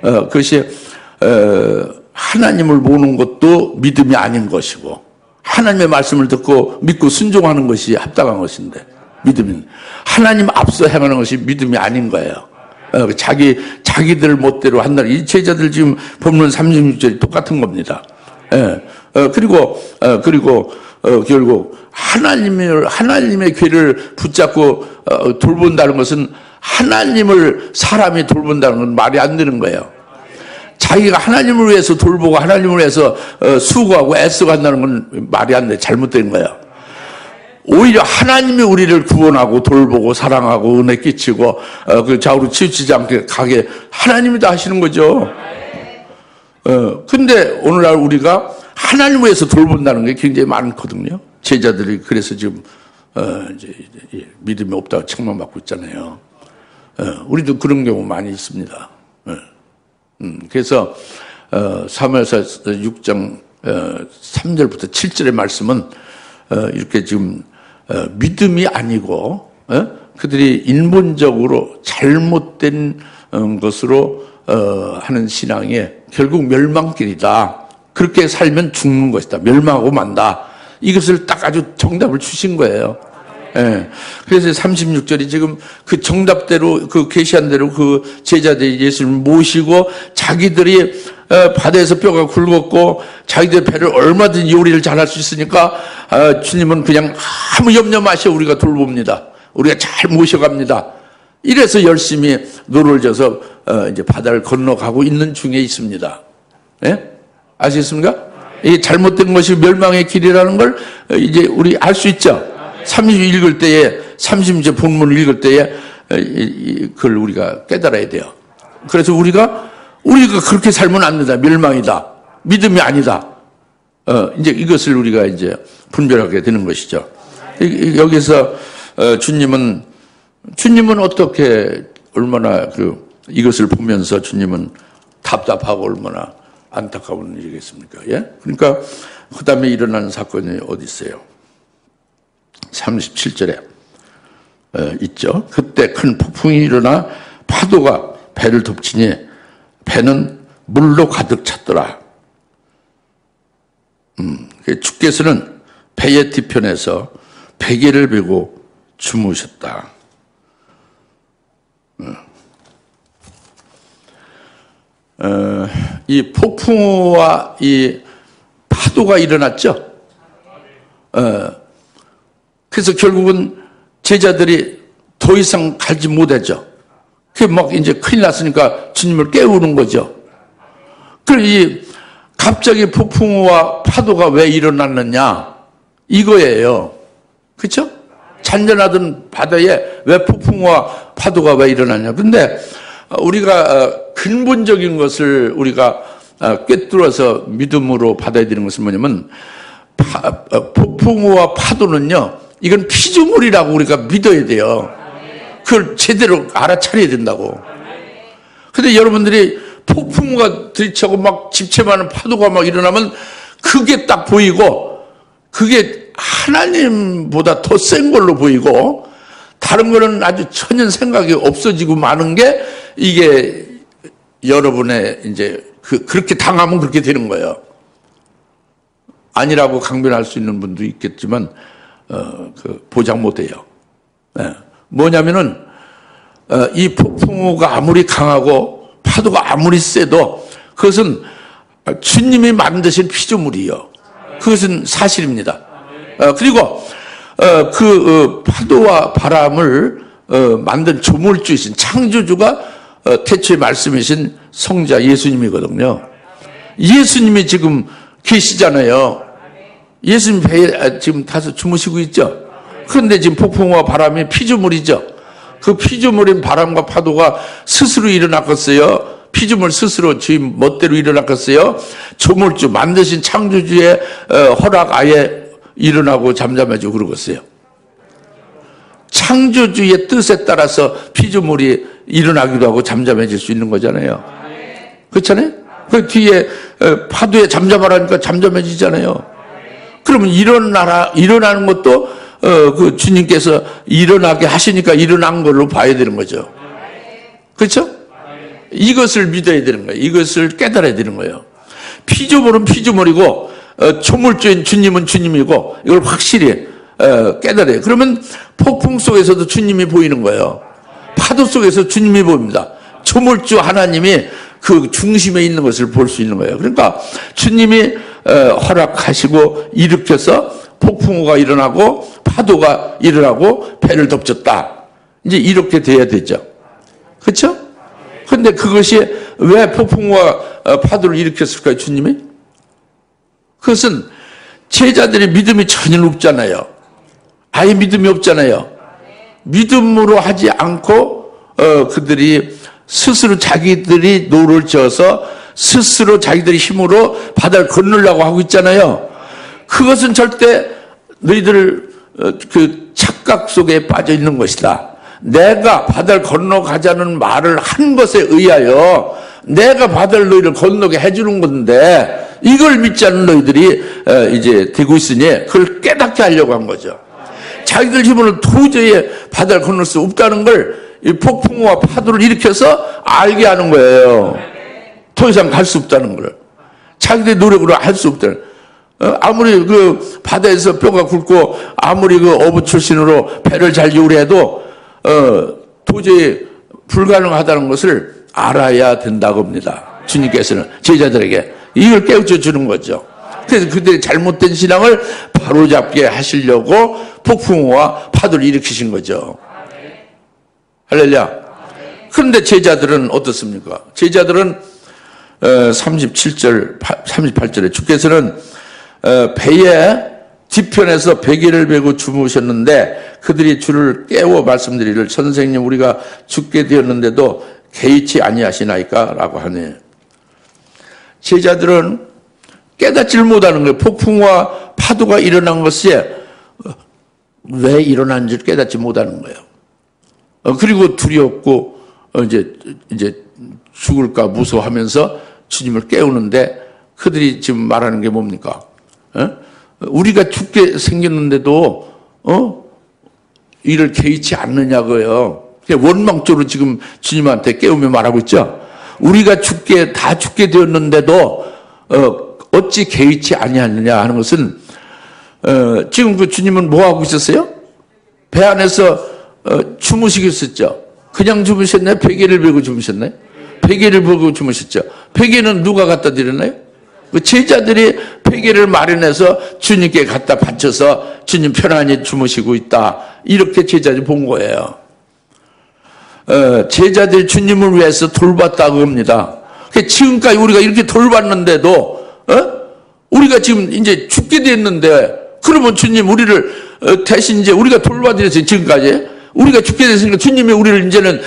그것이 하나님을 모는 것도 믿음이 아닌 것이고 하나님의 말씀을 듣고 믿고 순종하는 것이 합당한 것인데 믿음은 하나님 앞서 행하는 것이 믿음이 아닌 거예요. 자기들 멋대로 한다는 이 제자들 지금 본문 36절이 똑같은 겁니다. 그리고 결국 하나님의 궤를 붙잡고 돌본다는 것은 하나님을 사람이 돌본다는 건 말이 안 되는 거예요. 자기가 하나님을 위해서 돌보고 하나님을 위해서 수고하고 애써간다는 건 말이 안 돼. 잘못된 거예요. 오히려 하나님이 우리를 구원하고 돌보고 사랑하고 은혜 끼치고 그 좌우로 치우치지 않게 가게 하나님이 다 하시는 거죠. 근데 오늘날 우리가 하나님을 위해서 돌본다는 게 굉장히 많거든요. 제자들이 그래서 지금 이제 믿음이 없다고 책망받고 있잖아요. 우리도 그런 경우 많이 있습니다. 그래서 사무엘서 6장 3절부터 7절의 말씀은 이렇게 지금 믿음이 아니고 그들이 인본적으로 잘못된 것으로 하는 신앙이 결국 멸망길이다. 그렇게 살면 죽는 것이다. 멸망하고 만다. 이것을 딱 아주 정답을 주신 거예요. 예. 그래서 36절이 지금 그 정답대로 그 계시한 대로 그 제자들이 예수를 모시고 자기들이 바다에서 뼈가 굵었고 자기들 배를 얼마든지 요리를 잘할 수 있으니까 주님은 그냥 아무 염려 마시고 우리가 돌봅니다. 우리가 잘 모셔갑니다. 이래서 열심히 노를 져서 이제 바다를 건너가고 있는 중에 있습니다. 예? 아시겠습니까? 이게 잘못된 것이 멸망의 길이라는 걸 이제 우리 알 수 있죠. 30절 본문을 읽을 때에 그걸 우리가 깨달아야 돼요. 그래서 우리가 그렇게 살면 안 된다. 멸망이다. 믿음이 아니다. 이제 이것을 우리가 이제 분별하게 되는 것이죠. 여기서 주님은 어떻게 얼마나 이것을 보면서 주님은 답답하고 얼마나 안타까운 일이겠습니까? 예? 그러니까 그 다음에 일어나는 사건이 어디 있어요? 37절에 있죠. 그때 큰 폭풍이 일어나 파도가 배를 덮치니 배는 물로 가득 찼더라. 주께서는 배의 뒤편에서 베개를 베고 주무셨다. 이 폭풍우와 이 파도가 일어났죠. 그래서 결국은 제자들이 더 이상 가지 못했죠. 그게 막 이제 큰일 났으니까 주님을 깨우는 거죠. 그럼 갑자기 폭풍우와 파도가 왜 일어났느냐? 이거예요. 그렇죠? 잔잔하던 바다에 왜 폭풍우와 파도가 왜 일어났냐? 근데 우리가 근본적인 것을 우리가 꿰뚫어서 믿음으로 받아야 되는 것은 뭐냐면 폭풍우와 파도는요, 이건 피조물이라고 우리가 믿어야 돼요. 그걸 제대로 알아차려야 된다고. 근데 여러분들이 폭풍우가 들이차고 막 집채만한 파도가 막 일어나면 그게 딱 보이고 그게 하나님보다 더 센 걸로 보이고 다른 거는 아주 전혀 생각이 없어지고 마는 게 이게 여러분의 이제 그렇게 당하면 그렇게 되는 거예요. 아니라고 강변할 수 있는 분도 있겠지만 보장 못해요. 네. 뭐냐면은 이 폭풍우가 아무리 강하고 파도가 아무리 세도 그것은 주님이 만드신 피조물이요. 그것은 사실입니다. 그리고 파도와 바람을 만든 조물주이신 창조주가 태초의 말씀이신 성자 예수님이거든요. 예수님이 지금 계시잖아요. 예수님 배에 지금 타서 주무시고 있죠. 그런데 지금 폭풍과 바람이 피조물이죠. 그 피조물인 바람과 파도가 스스로 일어났겠어요? 피조물 스스로 주인 멋대로 일어났겠어요? 조물주 만드신 창조주의 허락 아예 일어나고 잠잠해지고 그러겠어요? 창조주의 뜻에 따라서 피조물이 일어나기도 하고 잠잠해질 수 있는 거잖아요. 그렇잖아요? 그 뒤에 파도에 잠잠하라니까 잠잠해지잖아요. 그러면 일어나는 것도 그 주님께서 일어나게 하시니까 일어난 걸로 봐야 되는 거죠. 그렇죠? 이것을 믿어야 되는 거예요. 이것을 깨달아야 되는 거예요. 피조물은 피조물이고 조물주인 주님은 주님이고 이걸 확실히 깨달아요. 그러면 폭풍 속에서도 주님이 보이는 거예요. 파도 속에서 주님이 보입니다. 조물주 하나님이 그 중심에 있는 것을 볼 수 있는 거예요. 그러니까 주님이 허락하시고 일으켜서 폭풍우가 일어나고 파도가 일어나고 배를 덮쳤다. 이제 이렇게 돼야 되죠. 그렇죠? 그런데 그것이 왜 폭풍우와 파도를 일으켰을까요, 주님이? 그것은 제자들의 믿음이 전혀 없잖아요. 아예 믿음이 없잖아요. 믿음으로 하지 않고 그들이 스스로 자기들이 노를 지어서 스스로 자기들의 힘으로 바다를 건너려고 하고 있잖아요. 그것은 절대 너희들 그 착각 속에 빠져 있는 것이다. 내가 바다를 건너가자는 말을 한 것에 의하여 내가 바다를 너희를 건너게 해주는 건데 이걸 믿지 않는 너희들이 이제 되고 있으니 그걸 깨닫게 하려고 한 거죠. 자기들 힘으로 도저히 바다를 건널 수 없다는 걸 이 폭풍과 파도를 일으켜서 알게 하는 거예요. 더 이상 갈 수 없다는 걸. 자기들 노력으로 할 수 없다는. 아무리 그 바다에서 뼈가 굵고 아무리 그 어부 출신으로 배를 잘 요리해도 도저히 불가능하다는 것을 알아야 된다고 합니다. 주님께서는 제자들에게 이걸 깨우쳐 주는 거죠. 그래서 그들의 잘못된 신앙을 바로잡게 하시려고 폭풍우와 파도를 일으키신 거죠. 할렐루야. 그런데 제자들은 어떻습니까? 제자들은 37절, 38절에 주께서는 배의 뒤편에서 베개를 베고 주무셨는데 그들이 주를 깨워 말씀드리를 선생님 우리가 죽게 되었는데도 개의치 아니하시나이까? 라고 하네. 제자들은 깨닫지를 못하는 거예요. 폭풍과 파도가 일어난 것이 왜 일어난지를 깨닫지 못하는 거예요. 그리고 두렵고 이제 죽을까 무서워하면서 주님을 깨우는데 그들이 지금 말하는 게 뭡니까? 우리가 죽게 생겼는데도 이를 개의치 않느냐고요. 원망적으로 지금 주님한테 깨우며 말하고 있죠. 우리가 다 죽게 되었는데도 어찌 개의치 아니하느냐 하는 것은 지금 그 주님은 뭐 하고 있었어요? 배 안에서 주무시겠었죠. 그냥 주무셨나요? 베개를 베고 주무셨나요? 베개를 베고 주무셨죠. 베개는 누가 갖다 드렸나요? 그 제자들이 베개를 마련해서 주님께 갖다 바쳐서 주님 편안히 주무시고 있다. 이렇게 제자들이 본 거예요. 제자들이 주님을 위해서 돌봤다고 합니다. 지금까지 우리가 이렇게 돌봤는데도 우리가 지금 이제 죽게 됐는데 그러면 주님 우리를 대신 이제 우리가 돌봐드렸어요. 지금까지 우리가 죽게 됐으니까 주님이 우리를 이제는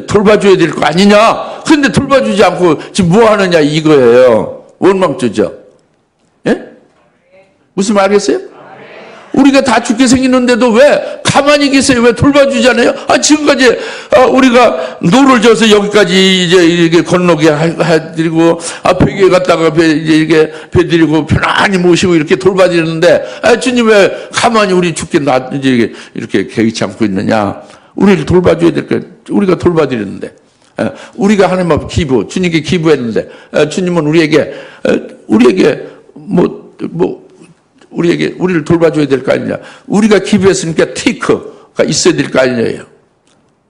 돌봐줘야 될 거 아니냐. 그런데 돌봐주지 않고 지금 뭐 하느냐 이거예요. 원망조죠. 예? 무슨 말 알겠어요? 우리가 다 죽게 생겼는데도 왜 가만히 계세요? 왜 돌봐주잖아요? 지금까지 우리가 노를 져서 여기까지 이제 이렇게 건너게 해드리고 베개에 갔다가 이제 이렇게 배드리고 편안히 모시고 이렇게 돌봐드렸는데 주님 왜 가만히 우리 죽게 이제 이렇게 개의치 않고 있느냐? 우리를 돌봐줘야 될 거예요. 우리가 돌봐드렸는데 우리가 하나님 앞에 주님께 기부했는데 주님은 우리에게 우리를 돌봐줘야 될 거 아니냐. 우리가 기부했으니까 테이크가 있어야 될 거 아니냐예요.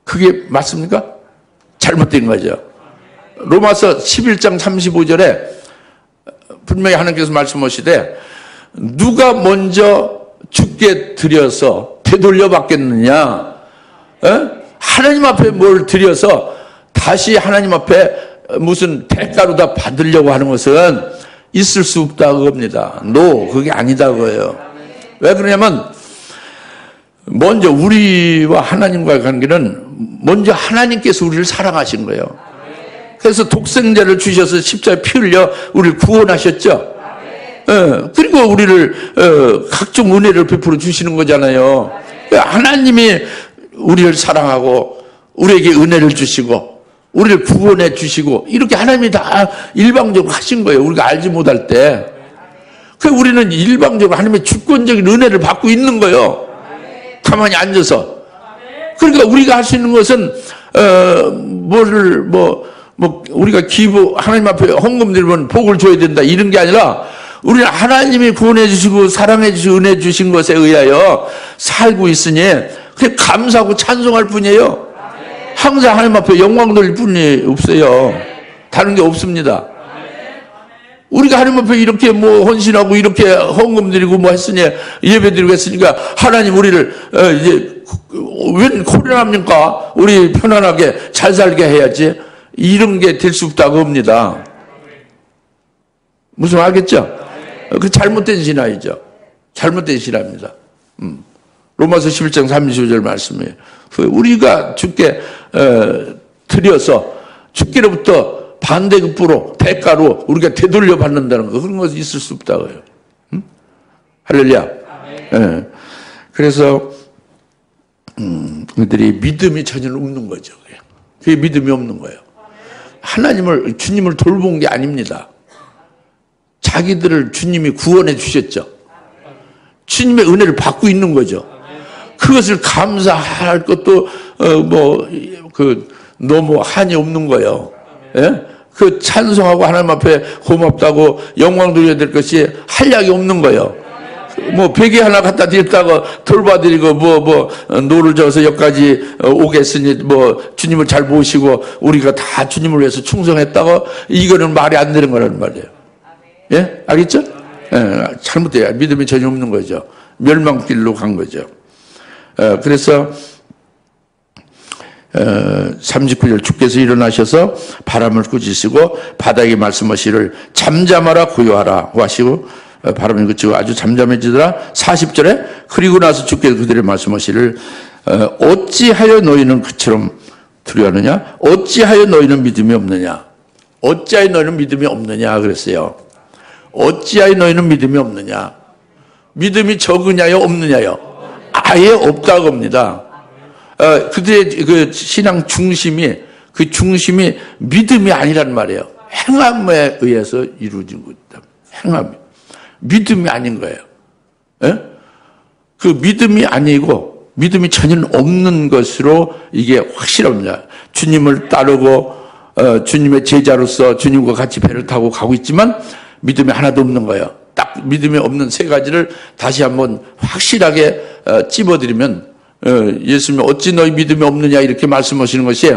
그게 맞습니까? 잘못된 거죠. 로마서 11장 35절에 분명히 하나님께서 말씀하시되 누가 먼저 죽게 드려서 되돌려 받겠느냐. 하나님 앞에 뭘 드려서 다시 하나님 앞에 무슨 대가로 다 받으려고 하는 것은 있을 수 없다고 합니다. 그게 아니다고요. 왜 그러냐면 먼저 우리와 하나님과의 관계는 먼저 하나님께서 우리를 사랑하신 거예요. 그래서 독생자를 주셔서 십자가에 피 흘려 우리를 구원하셨죠. 그리고 우리를 각종 은혜를 베풀어 주시는 거잖아요. 하나님이 우리를 사랑하고 우리에게 은혜를 주시고 우리를 구원해 주시고 이렇게 하나님이 다 일방적으로 하신 거예요. 우리가 알지 못할 때. 그래서 우리는 일방적으로 하나님의 주권적인 은혜를 받고 있는 거예요. 가만히 앉아서. 그러니까 우리가 할 수 있는 것은 우리가 기부 하나님 앞에 헌금 드리면 복을 줘야 된다 이런 게 아니라 우리는 하나님이 구원해 주시고 사랑해 주시고 은혜 주신 것에 의하여 살고 있으니 그냥 감사하고 찬송할 뿐이에요. 항상 하나님 앞에 영광 돌릴 뿐이 없어요. 다른 게 없습니다. 우리가 하나님 앞에 이렇게 헌신하고 이렇게 헌금 드리고 했으니 예배 드리고 했으니까 하나님 우리를 이제 웬 고련합니까? 우리 편안하게 잘 살게 해야지. 이런 게 될 수 없다고 합니다. 무슨 말 알겠죠? 그 잘못된 신앙이죠. 잘못된 신앙입니다. 로마서 11장 35절 말씀이에요. 우리가 주께 드려서 주께로부터 반대급부로 대가로 우리가 되돌려 받는다는 거 그런 것이 있을 수 없다고요. 할렐루야. 네. 그래서 그들이 믿음이 전혀 없는 거죠. 그게 믿음이 없는 거예요. 주님을 돌본 게 아닙니다. 자기들을 주님이 구원해 주셨죠. 주님의 은혜를 받고 있는 거죠. 그것을 감사할 것도 너무 한이 없는 거예요. 예? 그 찬송하고 하나님 앞에 고맙다고 영광 돌려야 될 것이 한량이 없는 거예요. 베개 하나 갖다 드렸다고 돌봐드리고 노를 저어서 여기까지 오겠으니 주님을 잘 모시고 우리가 다 주님을 위해서 충성했다고 이거는 말이 안 되는 거란 말이에요. 예? 알겠죠? 예, 잘못돼요. 믿음이 전혀 없는 거죠. 멸망길로 간 거죠. 그래서 39절 주께서 일어나셔서 바람을 꾸짖으시고 바다에게 말씀하시기를 잠잠하라 고요하라 하시고 바람이 그치고 아주 잠잠해지더라. 40절에 그리고 나서 주께서 그들에게 말씀하시기를 어찌하여 너희는 그처럼 두려워하느냐? 어찌하여 너희는 믿음이 없느냐? 어찌하여 너희는 믿음이 없느냐 그랬어요. 어찌하여 너희는 믿음이 없느냐? 믿음이 적으냐요 없느냐요? 아예 없다고 합니다. 그들의 그 신앙 중심이 믿음이 아니란 말이에요. 행함에 의해서 이루어진 것이다. 행함이. 믿음이 아닌 거예요. 예? 그 믿음이 아니고 믿음이 전혀 없는 것으로 이게 확실합니다. 주님을 따르고 주님의 제자로서 주님과 같이 배를 타고 가고 있지만 믿음이 하나도 없는 거예요. 딱 믿음이 없는 세 가지를 다시 한번 확실하게 찝어드리면 예수님이 어찌 너희 믿음이 없느냐 이렇게 말씀하시는 것이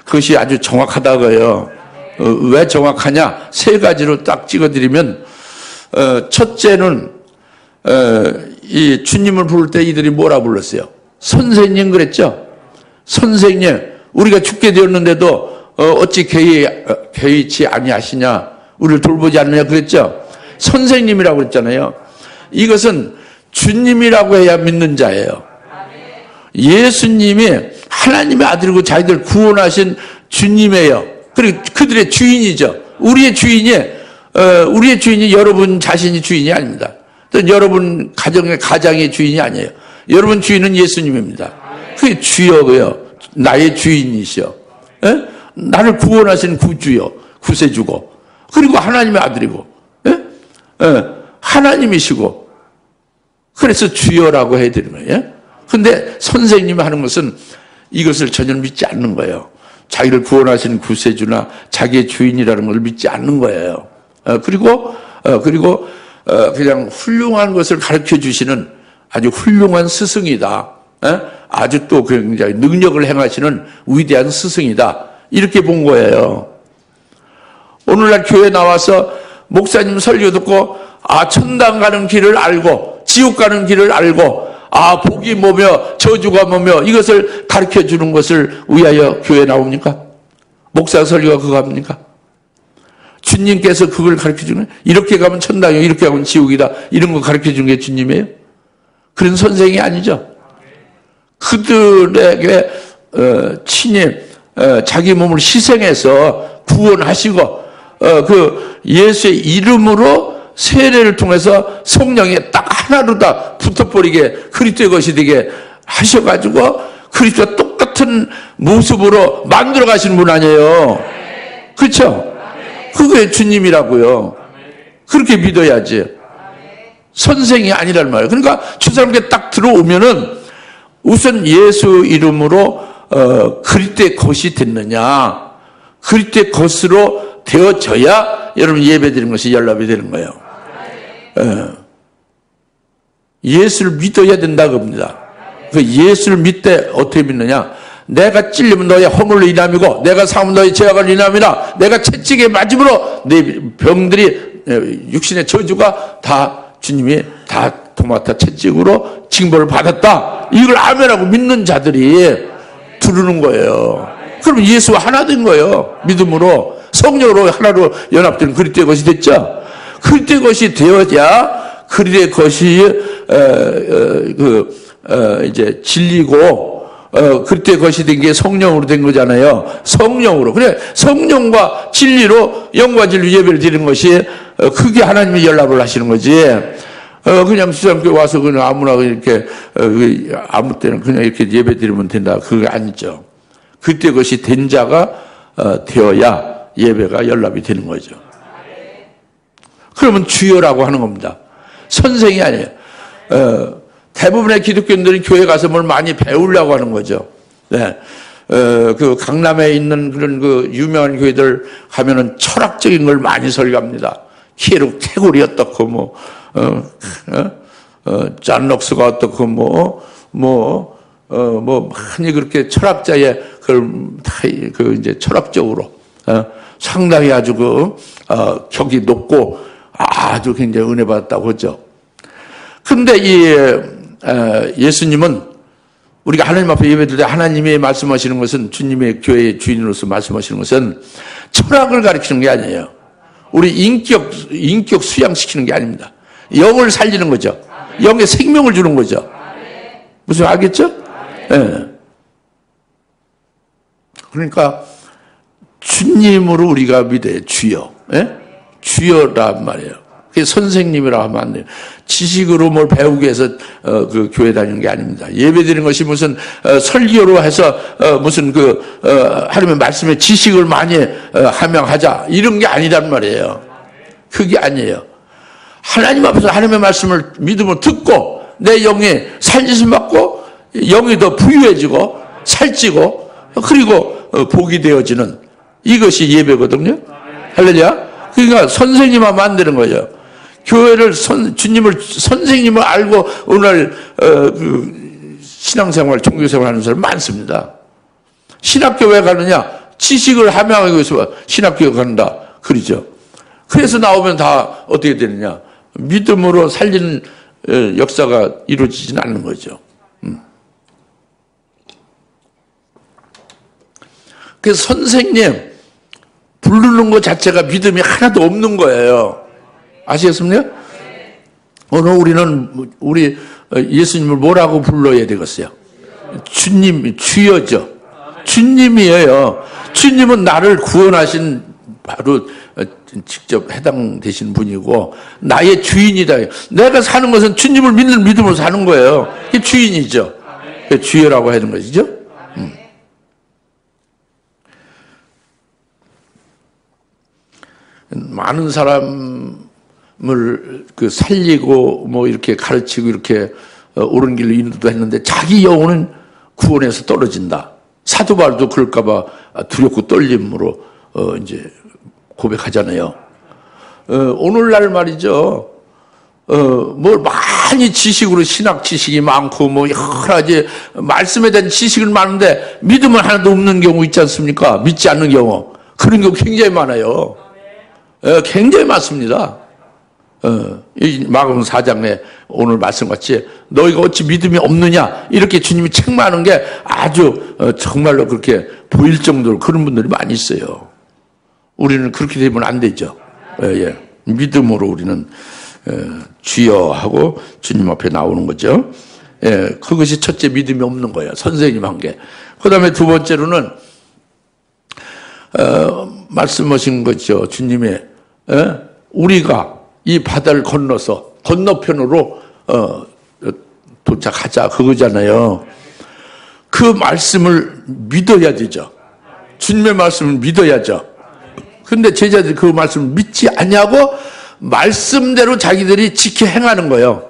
그것이 아주 정확하다고요. 왜 정확하냐? 세 가지로 딱 찍어드리면 첫째는 이 주님을 부를 때 이들이 뭐라 불렀어요? 선생님 그랬죠? 선생님, 우리가 죽게 되었는데도 어찌 개의치 아니하시냐? 우리를 돌보지 않느냐 그랬죠? 선생님이라고 그랬잖아요. 이것은 주님이라고 해야 믿는 자예요. 예수님이 하나님의 아들이고 자기들 구원하신 주님이에요. 그리고 그들의 주인이죠. 우리의 주인이 여러분 자신이 주인이 아닙니다. 또 여러분 가정의 주인이 아니에요. 여러분 주인은 예수님입니다. 그게 주여고요. 나의 주인이시여. 예? 나를 구원하신 구주요. 구세주고. 그리고 하나님의 아들이고. 예? 예. 하나님이시고. 그래서 주여라고 해야 되는 거예요. 근데 선생님이 하는 것은 이것을 전혀 믿지 않는 거예요. 자기를 구원하신 구세주나 자기의 주인이라는 걸 믿지 않는 거예요. 그리고 그냥 훌륭한 것을 가르쳐 주시는 아주 훌륭한 스승이다. 아주 또 굉장히 능력을 행하시는 위대한 스승이다. 이렇게 본 거예요. 오늘날 교회 나와서 목사님 설교 듣고 천당 가는 길을 알고 지옥 가는 길을 알고 복이 뭐며 저주가 뭐며 이것을 가르쳐 주는 것을 위하여 교회 나옵니까? 목사 설교가 그거 합니까? 주님께서 그걸 가르쳐주는, 이렇게 가면 천당이요, 이렇게 가면 지옥이다, 이런 거 가르쳐주는 게 주님이에요? 그런 선생이 아니죠. 그들에게 친히 자기 몸을 희생해서 구원하시고 그 예수의 이름으로 세례를 통해서 성령이 딱 하나로 다 붙어버리게 그리스도의 것이 되게 하셔가지고 그리스도와 똑같은 모습으로 만들어 가시는 분 아니에요. 그렇죠? 그게 주님이라고요. 그렇게 믿어야지. 선생이 아니란 말이에요. 그러니까 저 사람께 딱 들어오면은 우선 예수 이름으로 그리스도의 것이 됐느냐, 그리스도의 것으로 되어져야 여러분 예배드리는 것이 연락이 되는 거예요. 예수를 믿어야 된다 그럽니다. 그 예수를 믿되 어떻게 믿느냐? 내가 찔리면 너의 허물로 인함이고 내가 삼으면 너의 죄악을 인함이라. 내가 채찍에 맞음으로 내 병들이 육신의 저주가 다 주님이 다 도맡아 채찍으로 징벌을 받았다. 이걸 아멘하고 믿는 자들이 부르는 거예요. 그럼 예수와 하나 된 거예요. 믿음으로 성령으로 하나로 연합된 그리스도의 것이 됐죠. 그리스도의 것이 되어야 그리스도의 것이 이제 진리고 그리스도의 것이 된 게 성령으로 된 거잖아요. 성령으로. 그래 성령과 진리로 영과 진리 예배를 드리는 것이 그게 하나님의 연락을 하시는 거지. 그냥 수장교회 와서 그냥 아무나 이렇게 아무 때는 그냥 이렇게 예배 드리면 된다. 그게 아니죠. 그때 것이 된 자가 되어야 예배가 연락이 되는 거죠. 그러면 주여라고 하는 겁니다. 선생이 아니에요. 대부분의 기독교인들이 교회 가서 뭘 많이 배우려고 하는 거죠. 네. 그 강남에 있는 그런 그 유명한 교회들 하면은 철학적인 걸 많이 설교합니다. 캐골이 어떻고 뭐 잔 록스가 어떻고 많이 그렇게 철학자의 그 이제 철학적으로 상당히 아주 격이 높고 아주 굉장히 은혜 받았다고 하죠. 근데 예수님은 우리가 하나님 앞에 예배드릴 때 하나님이 말씀하시는 것은 주님의 교회의 주인으로서 말씀하시는 것은 철학을 가르치는 게 아니에요. 우리 인격 수양시키는 게 아닙니다. 영을 살리는 거죠. 영의 생명을 주는 거죠. 무슨 알겠죠? 예. 네. 그러니까 주님으로 우리가 믿어요. 주여. 예? 주여란 말이에요. 그게 선생님이라고 하면 안 돼요. 지식으로 뭘 배우기 위해서 그 교회 다니는 게 아닙니다. 예배드리는 것이 무슨 설교로 해서 무슨 하나님의 말씀에 지식을 많이 함양하자 이런 게 아니란 말이에요. 그게 아니에요. 하나님 앞에서 하나님의 말씀을 믿음으로 듣고 내 영이 살리심 받고 영이 더 부유해지고 살찌고 그리고 복이 되어지는 이것이 예배거든요. 할렐루야. 그러니까 선생님만 만드는 거죠. 교회를 주님을 선생님을 알고 오늘 신앙생활, 종교생활 하는 사람 많습니다. 신학교에 가느냐? 지식을 함양하기 위해서 신학교에 간다. 그러죠. 그래서 나오면 다 어떻게 되느냐? 믿음으로 살리는 역사가 이루어지지는 않는 거죠. 그래서 선생님 부르는 것 자체가 믿음이 하나도 없는 거예요. 아시겠습니까? 오늘 우리 예수님을 뭐라고 불러야 되겠어요? 주님, 주여죠. 주님이에요. 주님은 나를 구원하신 바로 직접 해당되신 분이고 나의 주인이다. 내가 사는 것은 주님을 믿는 믿음으로 사는 거예요. 그게 주인이죠. 그게 주여라고 하는 것이죠. 많은 사람을 살리고 뭐 이렇게 가르치고 이렇게 옳은 길로 인도도 했는데 자기 영혼은 구원에서 떨어진다. 사도 바울도 그럴까봐 두렵고 떨림으로 이제 고백하잖아요. 오늘날 말이죠. 뭘 많이 지식으로 신학 지식이 많고 뭐 여러 가지 말씀에 대한 지식은 많은데 믿음은 하나도 없는 경우 있지 않습니까? 믿지 않는 경우. 그런 경우 굉장히 많아요. 굉장히 많습니다. 이 마가복음 4장에 오늘 말씀같이 너희가 어찌 믿음이 없느냐 이렇게 주님이 책망하는 게 아주 정말로 그렇게 보일 정도로 그런 분들이 많이 있어요. 우리는 그렇게 되면 안 되죠. 예. 믿음으로 우리는 주여 하고 주님 앞에 나오는 거죠. 예. 그것이 첫째 믿음이 없는 거예요. 선생님 한 게. 그 다음에 두 번째로는 말씀하신 거죠. 주님의 우리가 이 바다를 건너서 건너편으로 도착하자 그거잖아요. 그 말씀을 믿어야 되죠. 주님의 말씀을 믿어야죠. 근데 제자들이 그 말씀을 믿지 않냐고 말씀대로 자기들이 지켜 행하는 거예요.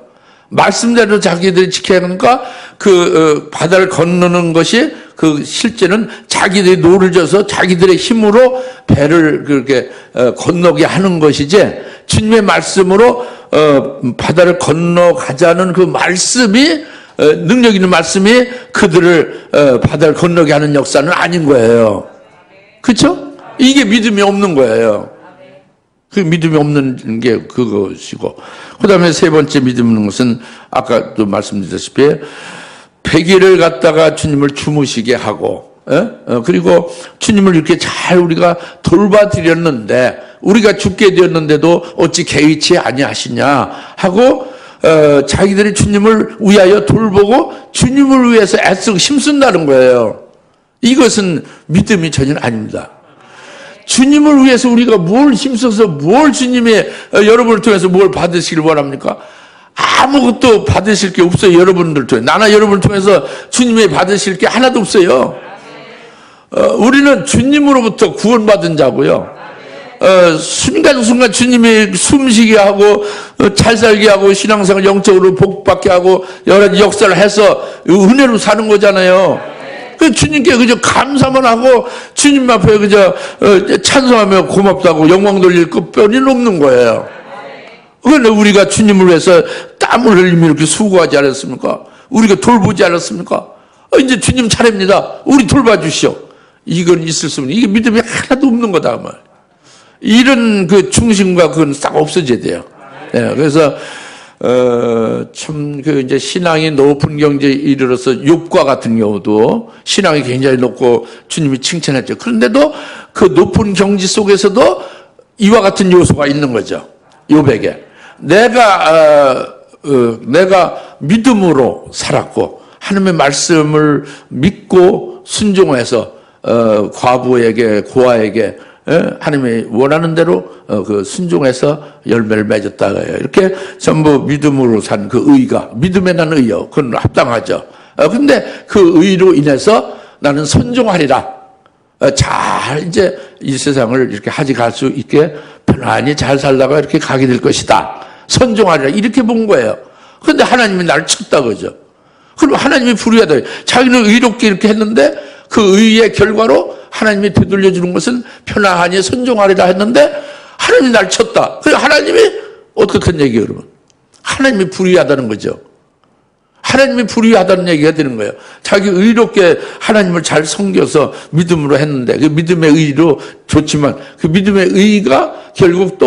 말씀대로 자기들이 지켜 행하니까 그 바다를 건너는 것이 그 실제는 자기들이 노를 져서 자기들의 힘으로 배를 그렇게 건너게 하는 것이지 주님의 말씀으로 바다를 건너가자는 그 말씀이 능력 있는 말씀이 그들을 바다를 건너게 하는 역사는 아닌 거예요. 그렇죠? 이게 믿음이 없는 거예요. 그 믿음이 없는 게 그것이고, 그 다음에 세 번째 믿음 있는 것은 아까도 말씀드렸다시피 100일을 갖다가 주님을 주무시게 하고, 그리고 주님을 이렇게 잘 우리가 돌봐드렸는데 우리가 죽게 되었는데도 어찌 개의치 아니하시냐 하고 자기들이 주님을 위하여 돌보고 주님을 위해서 애쓰고 힘쓴다는 거예요. 이것은 믿음이 전혀 아닙니다. 주님을 위해서 우리가 뭘 힘써서 뭘 주님의 여러분을 통해서 뭘 받으시길 원합니까? 아무것도 받으실 게 없어요. 여러분들 통해 나나 여러분을 통해서 주님의 받으실 게 하나도 없어요. 우리는 주님으로부터 구원받은 자고요. 순간순간 주님이 숨쉬게 하고 잘 살게 하고 신앙생활 영적으로 복받게 하고 여러 가지 역사를 해서 은혜로 사는 거잖아요. 그 주님께 그저 감사만 하고 주님 앞에 그저 찬송하며 고맙다고 영광 돌릴 것뿐이 없는 거예요. 그런데 우리가 주님을 위해서 땀을 흘리며 이렇게 수고하지 않았습니까? 우리가 돌보지 않았습니까? 이제 주님 차례입니다. 우리 돌봐주시오. 이건 있을 수 없는, 이게 믿음이 하나도 없는 거다 말. 이런 그 중심과 그건 싹 없어져야 돼요. 네, 그래서 참 그 이제 신앙이 높은 경지에 이르러서 욥과 같은 경우도 신앙이 굉장히 높고 주님이 칭찬했죠. 그런데도 그 높은 경지 속에서도 이와 같은 요소가 있는 거죠. 욥에게 내가 믿음으로 살았고 하나님의 말씀을 믿고 순종해서 과부에게 고아에게 하나님이 원하는 대로 그 순종해서 열매를 맺었다. 이렇게 전부 믿음으로 산 그 의가, 믿음에 난 의요. 그건 합당하죠. 근데 그 의로 인해서 나는 선종하리라. 잘 이제 이 세상을 이렇게 하지 갈 수 있게 편안히 잘 살다가 이렇게 가게 될 것이다. 선종하리라. 이렇게 본 거예요. 근데 하나님이 나를 쳤다 그죠. 그럼 하나님이 불의하다. 자기는 의롭게 이렇게 했는데 그 의의 결과로 하나님이 되돌려주는 것은 편안히 선종하리라 했는데 하나님이 날 쳤다. 그래 하나님이 어떻게 얘기예요, 여러분? 하나님이 불의하다는 거죠. 하나님이 불의하다는 얘기가 되는 거예요. 자기 의롭게 하나님을 잘 섬겨서 믿음으로 했는데 그 믿음의 의로 좋지만 그 믿음의 의가 결국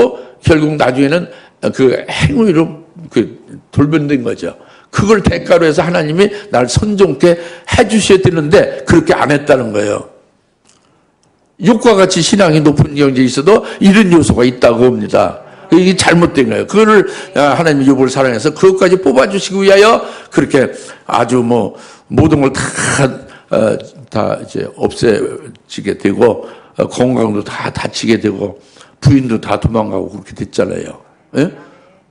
나중에는 그 행위로 그 돌변된 거죠. 그걸 대가로 해서 하나님이 날 선종케 해주셔야 되는데 그렇게 안 했다는 거예요. 욥과 같이 신앙이 높은 경지에 있어도 이런 요소가 있다고 봅니다. 이게 잘못된 거예요. 그거를 하나님이 욥을 사랑해서 그것까지 뽑아주시기 위하여 그렇게 아주 뭐 모든 걸 다 이제 없애지게 되고 건강도 다 다치게 되고 부인도 다 도망가고 그렇게 됐잖아요. 예?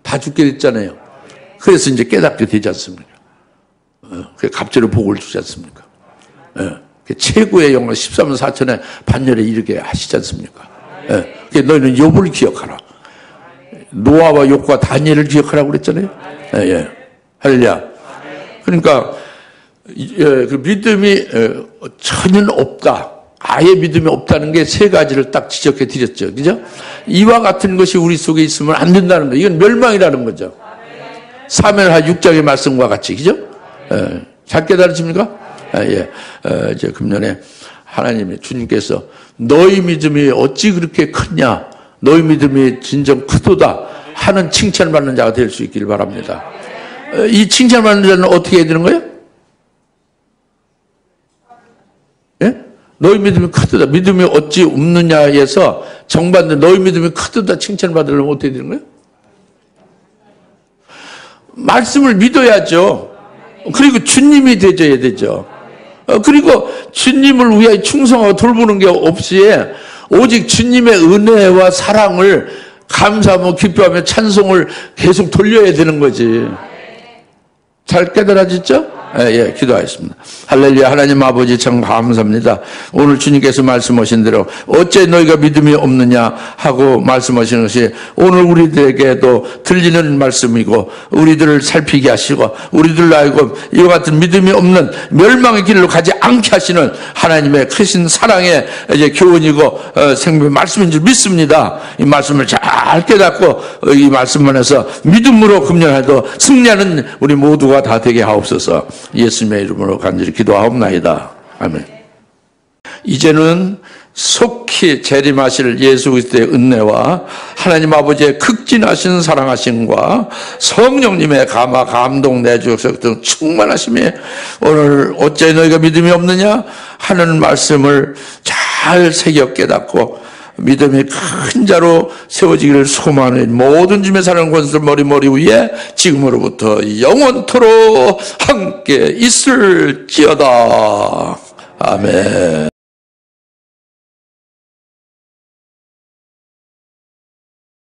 다 죽게 됐잖아요. 그래서 이제 깨닫게 되지 않습니까? 그 갑절의 복을 주지 않습니까? 최고의 영광 13만 4천의 반열에 이르게 하시지 않습니까? 너희는 욥을 기억하라. 노아와 욥과 다니엘을 기억하라고 그랬잖아요. 예. 할렐루야. 그러니까 그 믿음이 전혀 없다. 아예 믿음이 없다는 게 세 가지를 딱 지적해 드렸죠. 그죠? 이와 같은 것이 우리 속에 있으면 안 된다는 거예요. 이건 멸망이라는 거죠. 사무엘하 6장의 말씀과 같이, 그죠? 잘 깨달으십니까? 이제 금년에 하나님이 주님께서 너희 믿음이 어찌 그렇게 크냐? 너희 믿음이 진정 크도다. 하는 칭찬받는 자가 될 수 있기를 바랍니다. 이 칭찬받는 자는 어떻게 해야 되는 거예요? 예? 너희 믿음이 크도다. 믿음이 어찌 없느냐에서 정반대 너희 믿음이 크도다 칭찬받으려면 어떻게 되는 거예요? 말씀을 믿어야죠. 그리고 주님이 되줘야 되죠. 그리고 주님을 위하여 충성하고 돌보는 게 없이 오직 주님의 은혜와 사랑을 감사하며 기뻐하며 찬송을 계속 돌려야 되는 거지. 잘 깨달아졌죠? 예, 기도하겠습니다. 할렐루야. 하나님 아버지 참 감사합니다. 오늘 주님께서 말씀하신 대로 어째 너희가 믿음이 없느냐 하고 말씀하시는 것이 오늘 우리들에게도 들리는 말씀이고 우리들을 살피게 하시고 우리들로 하여금 이와 같은 믿음이 없는 멸망의 길로 가지 않게 하시는 하나님의 크신 사랑의 이제 교훈이고 생명의 말씀인 줄 믿습니다. 이 말씀을 잘 깨닫고 이 말씀만 해서 믿음으로 금년에도 승리하는 우리 모두가 다 되게 하옵소서. 예수님의 이름으로 간절히 기도하옵나이다. 아멘. 이제는 속히 재림하실 예수 그리스도의 은혜와 하나님 아버지의 극진하신 사랑하심과 성령님의 감화 감동 내주셔서 등 충만하심이 오늘 어째 너희가 믿음이 없느냐 하는 말씀을 잘 새겨 깨닫고 믿음이 큰 자로 세워지기를 소망하는 모든 주님의 사랑 권세 머리 위에 지금으로부터 영원토록 함께 있을지어다. 아멘.